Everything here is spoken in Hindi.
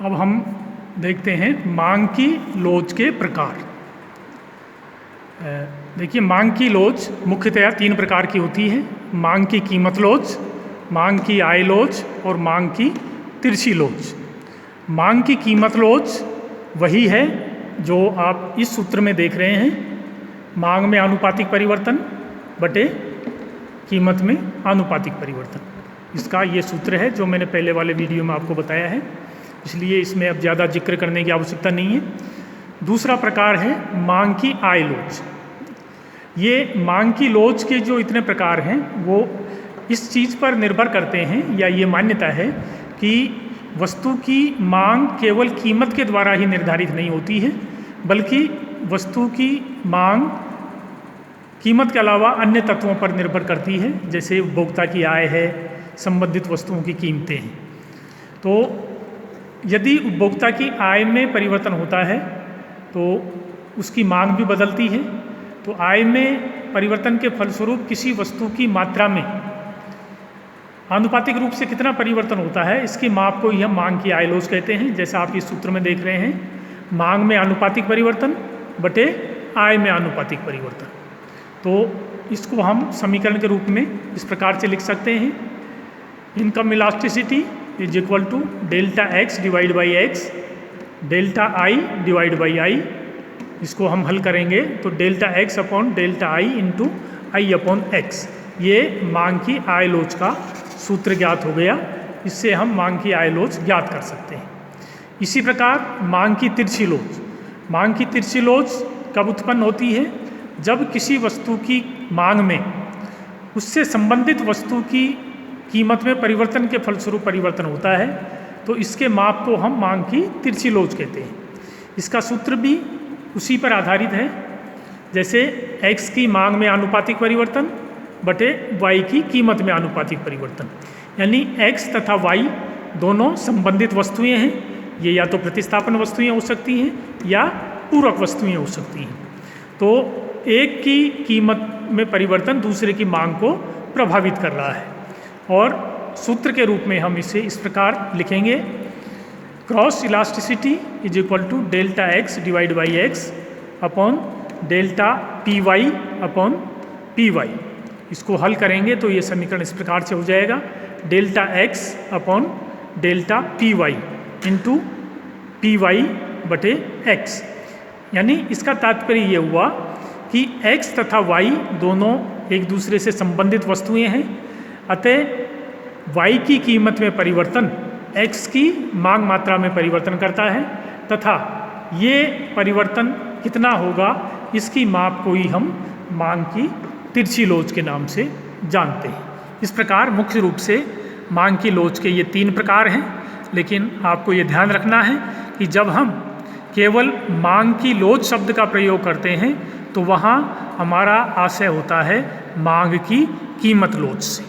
अब हम देखते हैं मांग की लोच के प्रकार। देखिए, मांग की लोच मुख्यतया 3 प्रकार की होती है। मांग की कीमत लोच, मांग की आय लोच और मांग की तिरछी लोच। मांग की कीमत लोच वही है जो आप इस सूत्र में देख रहे हैं, मांग में आनुपातिक परिवर्तन बटे कीमत में आनुपातिक परिवर्तन। इसका ये सूत्र है जो मैंने पहले वाले वीडियो में आपको बताया है, इसलिए इसमें अब ज़्यादा जिक्र करने की आवश्यकता नहीं है। दूसरा प्रकार है मांग की आय लोच। ये मांग की लोच के जो इतने प्रकार हैं वो इस चीज़ पर निर्भर करते हैं, या ये मान्यता है कि वस्तु की मांग केवल कीमत के द्वारा ही निर्धारित नहीं होती है, बल्कि वस्तु की मांग कीमत के अलावा अन्य तत्वों पर निर्भर करती है, जैसे उपभोक्ता की आय है, संबंधित वस्तुओं की कीमतें हैं। तो यदि उपभोक्ता की आय में परिवर्तन होता है तो उसकी मांग भी बदलती है। तो आय में परिवर्तन के फलस्वरूप किसी वस्तु की मात्रा में आनुपातिक रूप से कितना परिवर्तन होता है, इसकी माप को हम मांग की आय लोच कहते हैं। जैसा आप इस सूत्र में देख रहे हैं, मांग में आनुपातिक परिवर्तन बटे आय में आनुपातिक परिवर्तन। तो इसको हम समीकरण के रूप में इस प्रकार से लिख सकते हैं, income elasticity is equal to delta X divide by X delta I divide by I. इसको हम हल करेंगे तो delta X upon delta I into I upon X, ये मांग की आय लोच का सूत्र ज्ञात हो गया। इससे हम मांग की आय लोच ज्ञात कर सकते हैं। इसी प्रकार मांग की तिरछी लोच। मांग की तिरछी लोच कब उत्पन्न होती है? जब किसी वस्तु की मांग में उससे संबंधित वस्तु की कीमत में परिवर्तन के फलस्वरूप परिवर्तन होता है, तो इसके माप को हम मांग की तिरछी लोच कहते हैं। इसका सूत्र भी उसी पर आधारित है, जैसे x की मांग में आनुपातिक परिवर्तन बटे y की कीमत में आनुपातिक परिवर्तन। यानी x तथा y दोनों संबंधित वस्तुएं हैं। ये या तो प्रतिस्थापन वस्तुएं हो सकती हैं या पूरक वस्तुएं हो सकती हैं। तो एक की कीमत में परिवर्तन दूसरे की मांग को प्रभावित कर रहा है, और सूत्र के रूप में हम इसे इस प्रकार लिखेंगे, cross elasticity is equal to delta X divide by X upon delta P Y upon P Y. इसको हल करेंगे तो ये समीकरण इस प्रकार से हो जाएगा, delta X upon delta P Y into P Y बटे एक्स। यानी इसका तात्पर्य ये हुआ कि x तथा y दोनों एक दूसरे से संबंधित वस्तुएं हैं, अतः y की कीमत में परिवर्तन x की मांग मात्रा में परिवर्तन करता है, तथा ये परिवर्तन कितना होगा इसकी माप को ही हम मांग की तिरछी लोच के नाम से जानते हैं। इस प्रकार मुख्य रूप से मांग की लोच के ये 3 प्रकार हैं, लेकिन आपको ये ध्यान रखना है कि जब हम केवल मांग की लोच शब्द का प्रयोग करते हैं तो वहाँ हमारा आशय होता है मांग की कीमत लोच से।